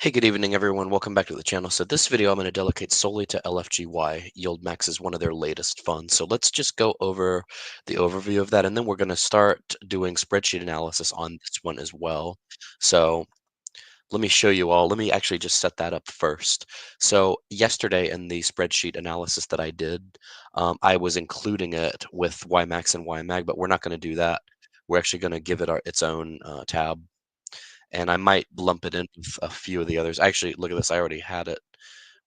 Hey, good evening, everyone. Welcome back to the channel. So this video, I'm going to dedicate solely to LFGY. Yield Max is one of their latest funds. So let's just go over the overview of that, and then we're going to start doing spreadsheet analysis on this one as well. So let me show you all. Let me actually just set that up first. So yesterday in the spreadsheet analysis that I did, I was including it with YMAX and YMAG, but we're not going to do that. We're actually going to give it its own tab, and I might lump it in with a few of the others. Actually, look at this. I already had it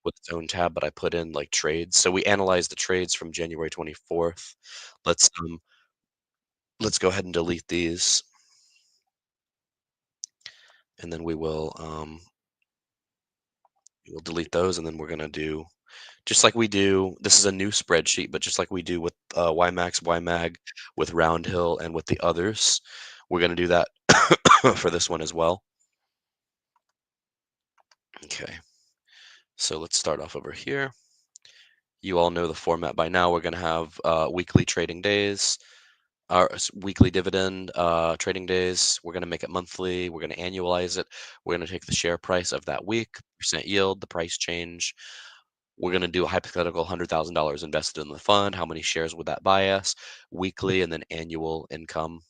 with its own tab, but I put in like trades. So we analyzed the trades from January 24th. Let's um let's go ahead and delete these, and then we will delete those, and then we're gonna do just like we do. This is a new spreadsheet, but just like we do with YMAX, YMAG, with Roundhill, and with the others, we're gonna do that for this one as well. Okay, so let's start off over here. You all know the format by now. We're going to have weekly trading days, or weekly dividend trading days. We're going to make it monthly. We're going to annualize it. We're going to take the share price of that week, percent yield, the price change. We're going to do a hypothetical $100,000 invested in the fund. How many shares would that buy us? Weekly and then annual income.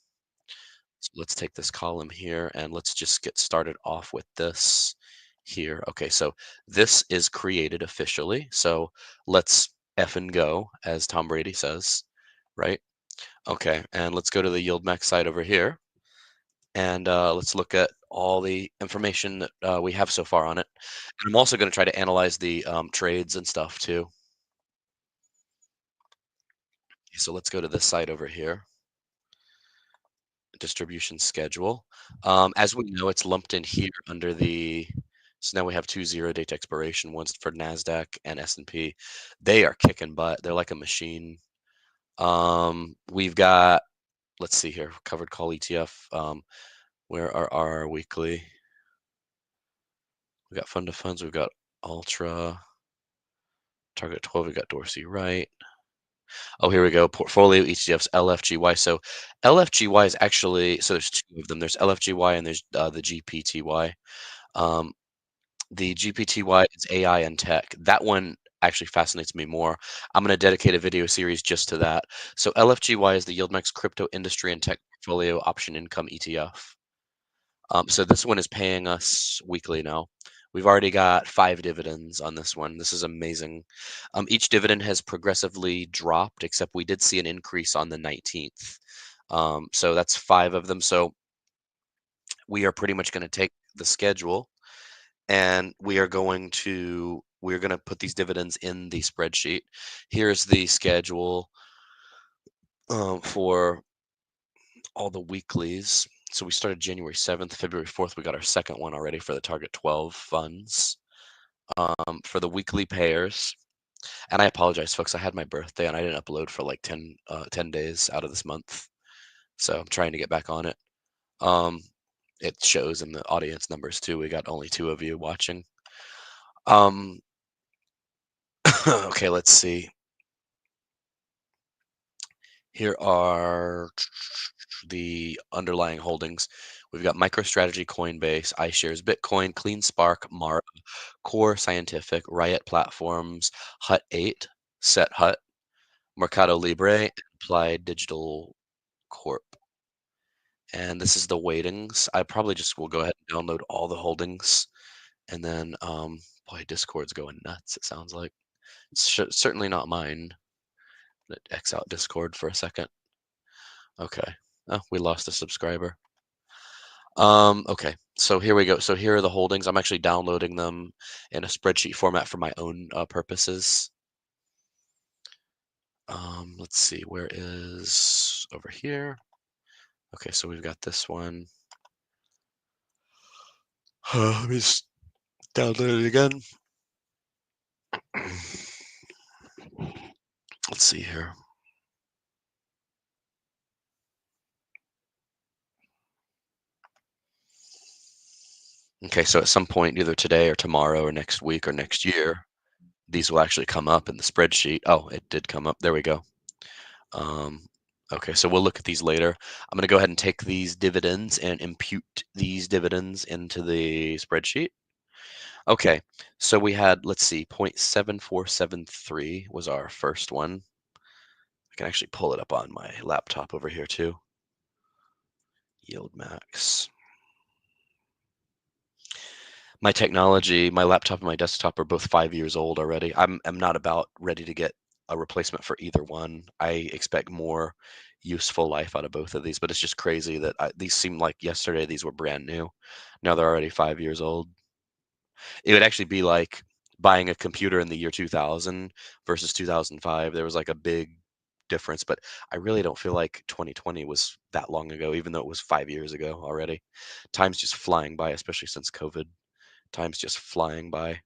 So let's take this column here and let's just get started off with this here. Okay, so this is created officially. So let's F and go, as Tom Brady says, right? Okay, and let's go to the yield max side over here, and let's look at all the information that we have so far on it. And I'm also going to try to analyze the trades and stuff too. So let's go to this side over here, distribution schedule. As we know, it's lumped in here under the. So now we have two 0 date expiration ones for NASDAQ and S&P. They are kicking butt. They're like a machine. We've got, let's see here, covered call ETF. Where are our weekly? We got fund of funds. We've got Ultra, Target 12. We got Dorsey Wright. Oh, here we go. Portfolio ETFs, LFGY. So LFGY is actually, so there's two of them. There's LFGY and there's the GPTY. Um, the GPTY is AI and tech. That one actually fascinates me more. I'm going to dedicate a video series just to that. So LFGY is the YieldMax Crypto Industry and Tech Portfolio Option Income ETF. So this one is paying us weekly now. We've already got 5 dividends on this one. This is amazing. Each dividend has progressively dropped, except we did see an increase on the 19th. So that's 5 of them. So we are pretty much going to take the schedule, and we're going to put these dividends in the spreadsheet. Here's the schedule for all the weeklies. So we started January 7th, February 4th. We got our second one already for the Target 12 funds. For the weekly payers, and I apologize, folks. I had my birthday and I didn't upload for like 10 days out of this month. So I'm trying to get back on it. Um, it shows in the audience numbers too. We got only 2 of you watching. Um, okay, let's see. Here are the underlying holdings. We've got MicroStrategy, Coinbase, iShares, Bitcoin, CleanSpark, Mara, Core Scientific, Riot Platforms, Hut 8, Set Hut, Mercado Libre, Applied Digital Corp. And this is the weightings. I probably just will go ahead and download all the holdings, and then boy, Discord's going nuts, it sounds like. It's certainly not mine. Let X out Discord for a second. Okay. Oh, we lost a subscriber. Okay, so here we go. So here are the holdings. I'm actually downloading them in a spreadsheet format for my own purposes. Let's see, where is over here? Okay, so we've got this one. Let me just download it again. Let's see here. Okay, so at some point, either today or tomorrow or next week or next year, these will actually come up in the spreadsheet. Oh, it did come up. There we go. Okay, so we'll look at these later. I'm going to go ahead and take these dividends and impute these dividends into the spreadsheet. Okay, so we had, let's see, 0.7473 was our first one. I can actually pull it up on my laptop over here too. Yield max. My technology, my laptop and my desktop are both 5 years old already. I'm not about ready to get a replacement for either one. I expect more useful life out of both of these, but it's just crazy that these seem like yesterday these were brand new. Now they're already 5 years old. It would actually be like buying a computer in the year 2000 versus 2005. There was like a big difference, but I really don't feel like 2020 was that long ago, even though it was 5 years ago already. Time's just flying by, especially since COVID. Time's just flying by.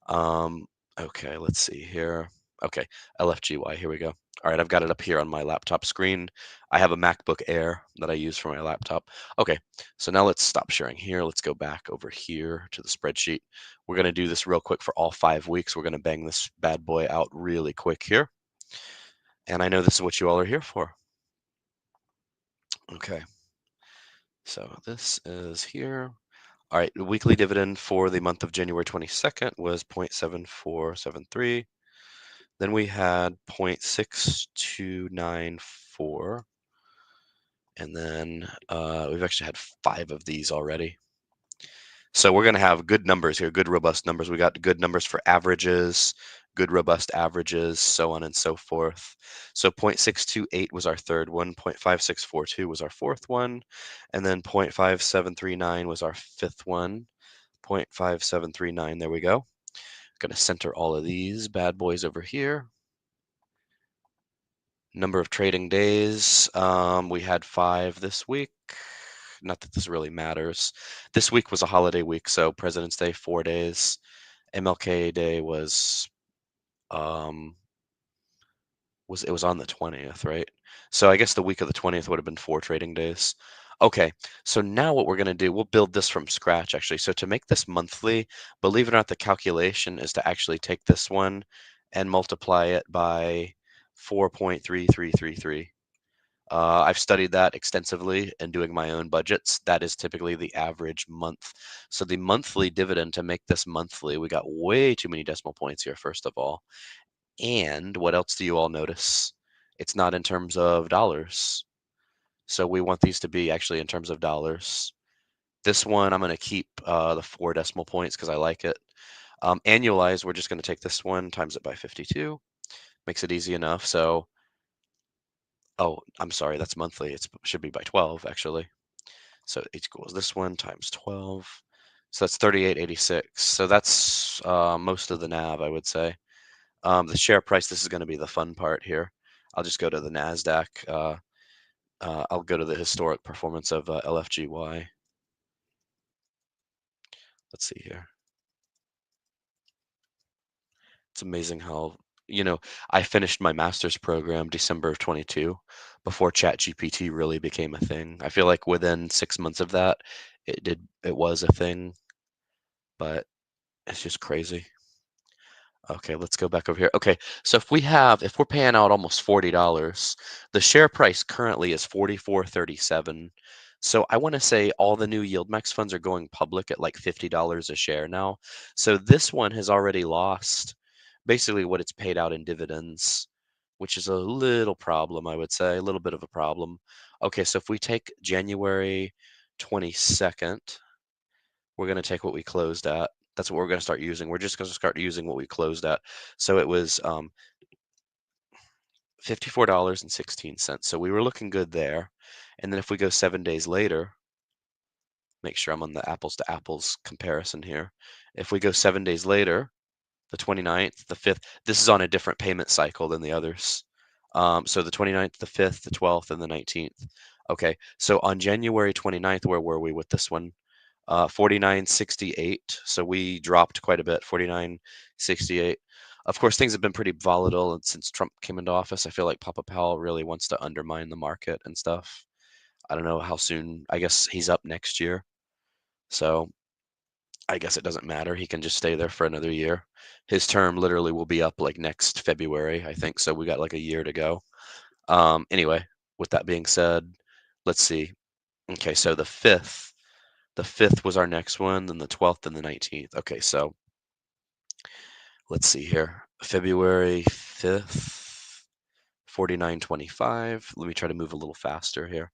Um, okay, let's see here. Okay, LFGY, here we go. All right, I've got it up here on my laptop screen. I have a MacBook Air that I use for my laptop. Okay, so now let's stop sharing here. Let's go back over here to the spreadsheet. We're going to do this real quick for all 5 weeks. We're going to bang this bad boy out really quick here. And I know this is what you all are here for. Okay, so this is here. All right, the weekly dividend for the month of January 22nd was 0.7473. Then we had 0.6294. And then we've actually had 5 of these already. So we're going to have good numbers here, good robust numbers. We got good numbers for averages, good robust averages, so on and so forth. So 0.628 was our third one, 0.5642 was our fourth one, and then 0.5739 was our fifth one. 0.5739, there we go. Going to center all of these bad boys over here. Number of trading days, we had 5 this week. Not that this really matters. This week was a holiday week, so President's Day 4 days. MLK Day um was on the 20th, right? So I guess the week of the 20th would have been 4 trading days. Okay, so now what we're going to do, we'll build this from scratch actually. So to make this monthly, believe it or not, the calculation is to actually take this one and multiply it by 4.3333. I've studied that extensively in doing my own budgets. That is typically the average month. So the monthly dividend, to make this monthly, we got way too many decimal points here, first of all. And what else do you all notice? It's not in terms of dollars. So we want these to be actually in terms of dollars. This one, I'm going to keep the 4 decimal points because I like it. Annualized, we're just going to take this one, times it by 52. Makes it easy enough. So, oh, I'm sorry, that's monthly. It should be by 12, actually. So H equals this one times 12. So that's 38.86. So that's most of the NAV, I would say. The share price, this is going to be the fun part here. I'll just go to the NASDAQ. I'll go to the historic performance of LFGY. Let's see here. It's amazing how, I finished my master's program December of 22 before ChatGPT really became a thing. I feel like within 6 months of that, it was a thing, but it's just crazy. Okay, let's go back over here. Okay, so if we're paying out almost $40, the share price currently is 44.37. So I want to say all the new yield max funds are going public at like $50 a share now. So this one has already lost basically what it's paid out in dividends, which is a little problem, I would say, a little bit of a problem. Okay, so if we take January 22nd, we're going to take what we closed at. That's what we're going to start using. We're just going to start using what we closed at. So it was $54.16. So we were looking good there. And then if we go 7 days later, make sure I'm on the apples to apples comparison here. If we go 7 days later, the 29th, the 5th, this is on a different payment cycle than the others. So the 29th, the 5th, the 12th, and the 19th. Okay, so on January 29th, where were we with this one? 49.68. So we dropped quite a bit, 49.68. Of course, things have been pretty volatile, and since Trump came into office, I feel like Papa Powell really wants to undermine the market and stuff. I don't know how soon. I guess he's up next year. So I guess it doesn't matter. He can just stay there for another year. His term literally will be up like next February, I think. So we got like a year to go. Anyway, with that being said, let's see. Okay, so the The 5th was our next one, then the 12th and the 19th. Okay, so let's see here. February 5th, 49.25. Let me try to move a little faster here.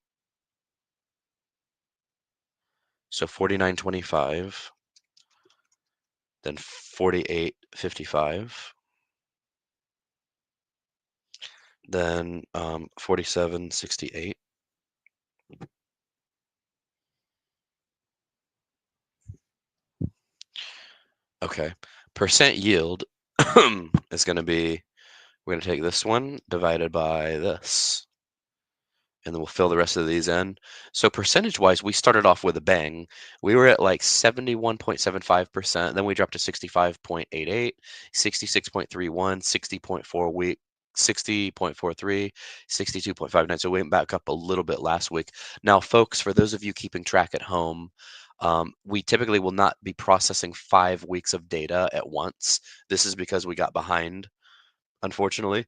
So 49.25, then 48.55, then 47.68. Okay, percent yield is going to be, we're going to take this one divided by this, and then we'll fill the rest of these in. So percentage-wise, we started off with a bang. We were at like 71.75%, then we dropped to 65.88, 66.31, 60.4 week, 60.43, 62.59. So we went back up a little bit last week. Now, folks, for those of you keeping track at home, we typically will not be processing 5 weeks of data at once. This is because we got behind, unfortunately.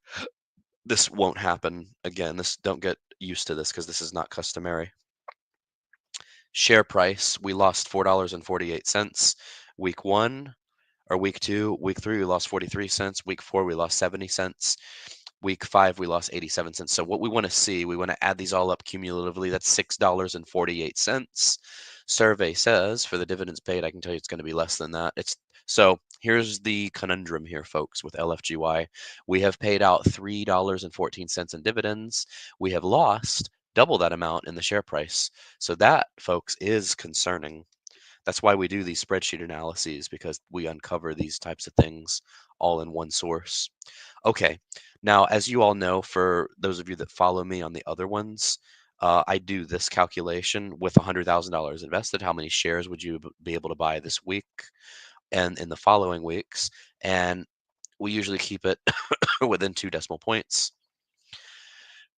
This won't happen again. Don't get used to this because this is not customary. Share price, we lost $4.48 week 1 or week 2. Week 3 we lost 43 cents. Week 4 we lost 70 cents. Week 5 we lost 87 cents. So what we want to see, we want to add these all up cumulatively. That's $6.48. Survey says for the dividends paid, I can tell you it's going to be less than that. So here's the conundrum here, folks, with LFGY. We have paid out $3.14 in dividends. We have lost double that amount in the share price. So that, folks, is concerning. That's why we do these spreadsheet analyses, because we uncover these types of things all in one source. Okay, now, as you all know, for those of you that follow me on the other ones, I do this calculation with $100,000 invested. How many shares would you be able to buy this week and in the following weeks? And we usually keep it within 2 decimal points.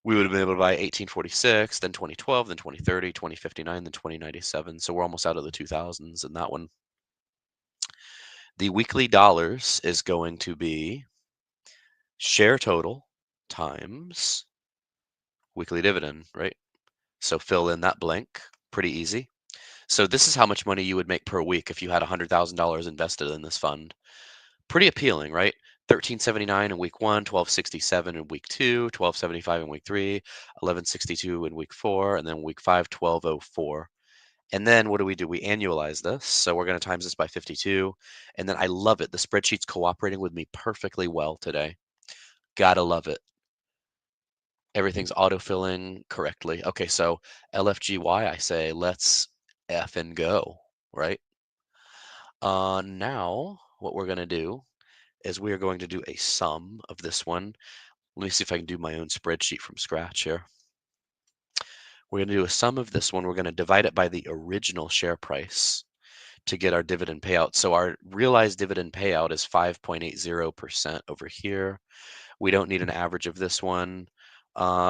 We would have been able to buy 1846, then 2012, then 2030, 2059, then 2097. So we're almost out of the 2000s in that one. The weekly dollars is going to be share total times weekly dividend, right? So fill in that blank, pretty easy. So this is how much money you would make per week if you had $100,000 invested in this fund. Pretty appealing, right? 1379 in week 1, 1267 in week 2, 1275 in week 3, 1162 in week 4, and then week 5, 1204. And then what do? We annualize this. So we're going to times this by 52. And then I love it. The spreadsheet's cooperating with me perfectly well today. Gotta love it. Everything's autofilling correctly. Okay, so LFGY, I say, let's F and go, right? Now, what we're going to do is we are going to do a sum of this one. Let me see if I can do my own spreadsheet from scratch here. We're going to do a sum of this one. We're going to divide it by the original share price to get our dividend payout. So our realized dividend payout is 5.80% over here. We don't need an average of this one.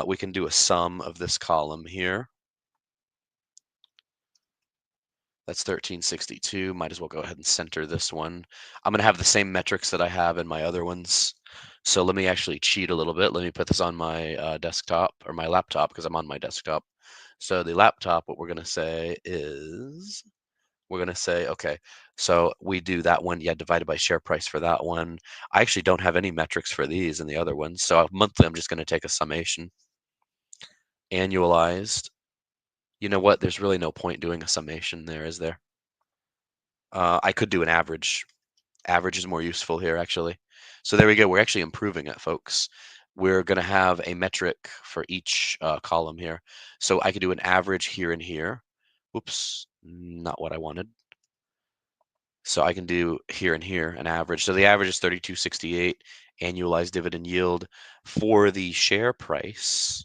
We can do a sum of this column here. That's 1362. Might as well go ahead and center this one. I'm going to have the same metrics that I have in my other ones. So let me actually cheat a little bit. Let me put this on my desktop or my laptop because I'm on my desktop. So the laptop, what we're going to say is, we're going to say, okay, so we do that one, yeah, divided by share price for that one. I actually don't have any metrics for these and the other ones. So monthly, I'm just going to take a summation. Annualized. You know what? There's really no point doing a summation there, is there? I could do an average. Average is more useful here, actually. So there we go. We're actually improving it, folks. We're going to have a metric for each column here. So I could do an average here and here. Oops, not what I wanted. So I can do here and here an average. So the average is 32.68 annualized dividend yield for the share price.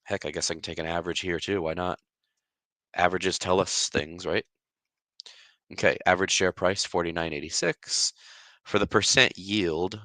Heck, I guess I can take an average here too. Why not? Averages tell us things, right? Okay, average share price 49.86. For the percent yield,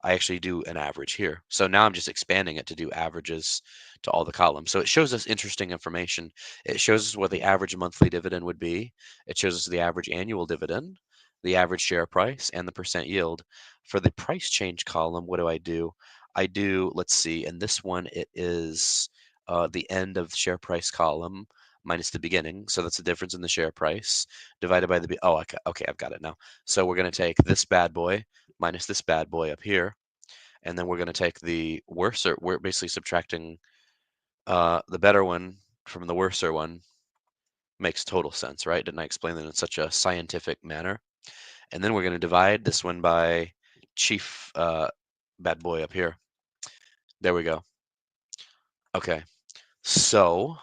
I actually do an average here. So now I'm just expanding it to do averages to all the columns. So it shows us interesting information. It shows us what the average monthly dividend would be. It shows us the average annual dividend, the average share price, and the percent yield. For the price change column, what do? I do, let's see, in this one, it is the end of the share price column minus the beginning. So that's the difference in the share price divided by the, oh, okay, I've got it now. So we're going to take this bad boy minus this bad boy up here. And then we're going to take the worser, we're basically subtracting the better one from the worser one. Makes total sense, right? Didn't I explain that in such a scientific manner? And then we're going to divide this one by chief bad boy up here. There we go. Okay. So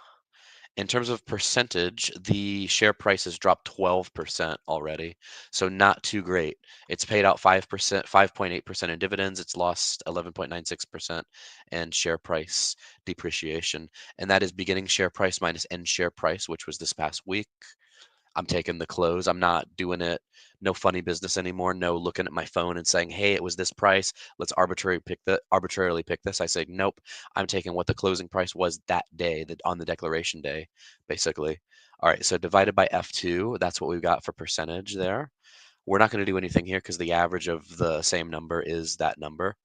in terms of percentage, the share price has dropped 12% already. So not too great. It's paid out 5%, 5.8% in dividends. It's lost 11.96% in share price depreciation. And that is beginning share price minus end share price, which was this past week. I'm taking the close. I'm not doing it. No funny business anymore. No looking at my phone and saying, "Hey, it was this price. Let's arbitrarily pick this." I say, "Nope. I'm taking what the closing price was that day, that on the declaration day, basically." All right. So divided by F2, that's what we've got for percentage there. We're not going to do anything here because the average of the same number is that number.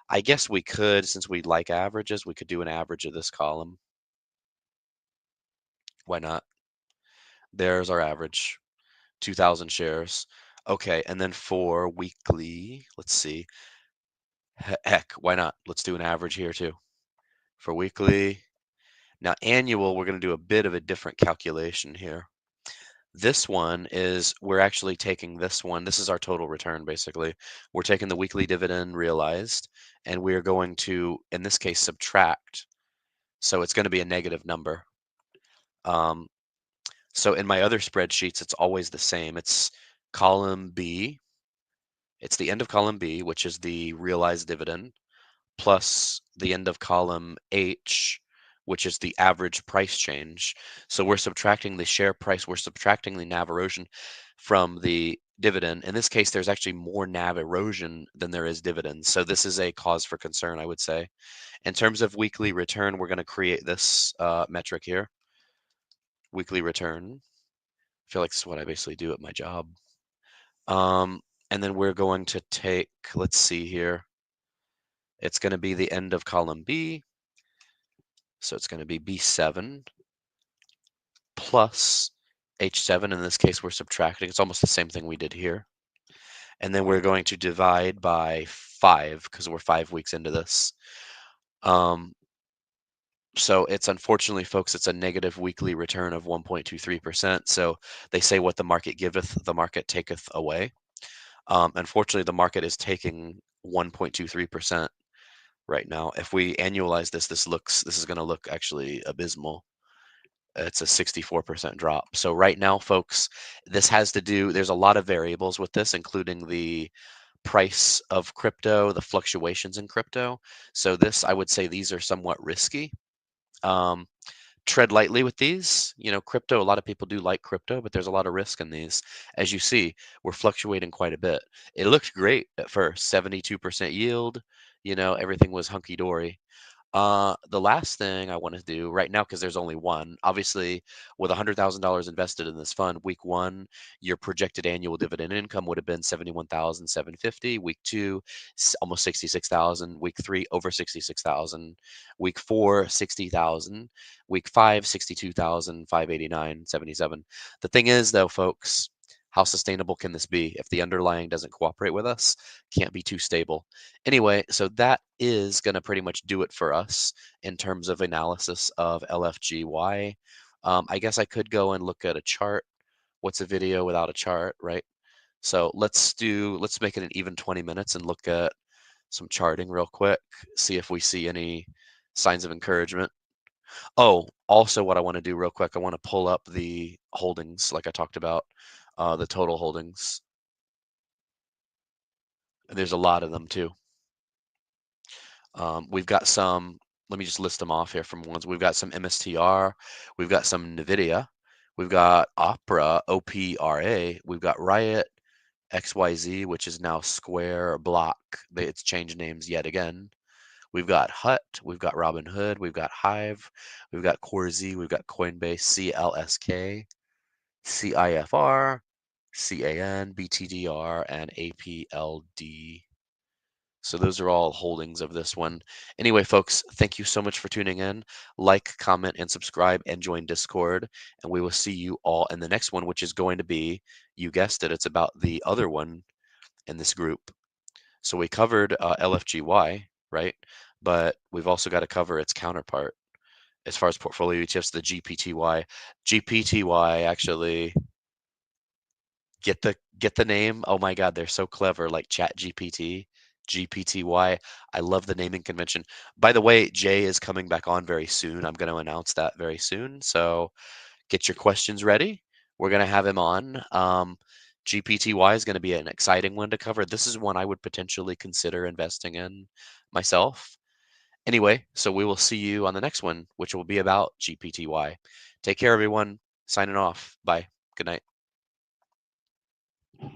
I guess we could, since we like averages, we could do an average of this column. Why not? There's our average. 2,000 shares. Okay, and then for weekly, let's see. Heck, why not? Let's do an average here too. For weekly. Now, annual, we're going to do a bit of a different calculation here. This one is, we're actually taking this one. This is our total return, basically. We're taking the weekly dividend realized, and we're going to, in this case, subtract. So it's going to be a negative number. So in my other spreadsheets, it's always the same. It's column B. It's the end of column B, which is the realized dividend, plus the end of column H, which is the average price change. So we're subtracting the share price, we're subtracting the NAV erosion from the dividend. In this case, there's actually more NAV erosion than there is dividends. So this is a cause for concern, I would say. In terms of weekly return, we're going to create this metric here, weekly return. I feel like this is what I basically do at my job. And then we're going to take, let's see here. It's going to be the end of column B. So it's going to be B7 plus H7. In this case, we're subtracting. It's almost the same thing we did here. And then we're going to divide by 5 because we're 5 weeks into this. So it's, unfortunately, folks, it's a negative weekly return of 1.23%. So they say what the market giveth, the market taketh away. Unfortunately, the market is taking 1.23% right now. If we annualize this, this is going to look actually abysmal. It's a 64% drop. So right now, folks, this has to do, there's a lot of variables with this, including the price of crypto, the fluctuations in crypto. So this, I would say these are somewhat risky. Tread lightly with these. You know, crypto, a lot of people do like crypto, but there's a lot of risk in these. As you see, we're fluctuating quite a bit. It looked great at first, 72% yield, you know, everything was hunky dory. The last thing I want to do right now, because there's only one, obviously, with $100,000 invested in this fund, week one, your projected annual dividend income would have been 71,750. Week two, almost 66,000. Week three, over 66,000. Week four, 60,000. Week five, 62,589.77. The thing is, though, folks, how sustainable can this be if the underlying doesn't cooperate with us? Can't be too stable. Anyway, so that is going to pretty much do it for us in terms of analysis of LFGY. I guess I could go and look at a chart. What's a video without a chart, right? So let's make it an even 20 minutes and look at some charting real quick, see if we see any signs of encouragement. Oh, also what I want to do real quick, I want to pull up the holdings like I talked about, the total holdings. There's a lot of them too. We've got some, let me just list them off here from ones. We've got some MSTR, we've got some NVIDIA, we've got Opera, OPRA, we've got Riot, XYZ, which is now Square Block. It's changed names yet again. We've got Hut, we've got Robinhood, we've got Hive, we've got CoreZ, we've got Coinbase, CLSK, CIFR, CAN, BTDR, and APLD. So those are all holdings of this one. Anyway, folks, thank you so much for tuning in. Like, comment, and subscribe, and join Discord. And we will see you all in the next one, which is going to be, you guessed it, it's about the other one in this group. So we covered LFGY, right? But we've also got to cover its counterpart as far as portfolio ETFs, the GPTY. GPTY actually get the name. Oh my God, they're so clever, like Chat GPT, GPTY. I love the naming convention. By the way, Jay is coming back on very soon. I'm going to announce that very soon. So get your questions ready. We're going to have him on. GPTY is going to be an exciting one to cover. This is one I would potentially consider investing in myself. Anyway, so we will see you on the next one, which will be about GPTY. Take care, everyone. Signing off. Bye. Good night.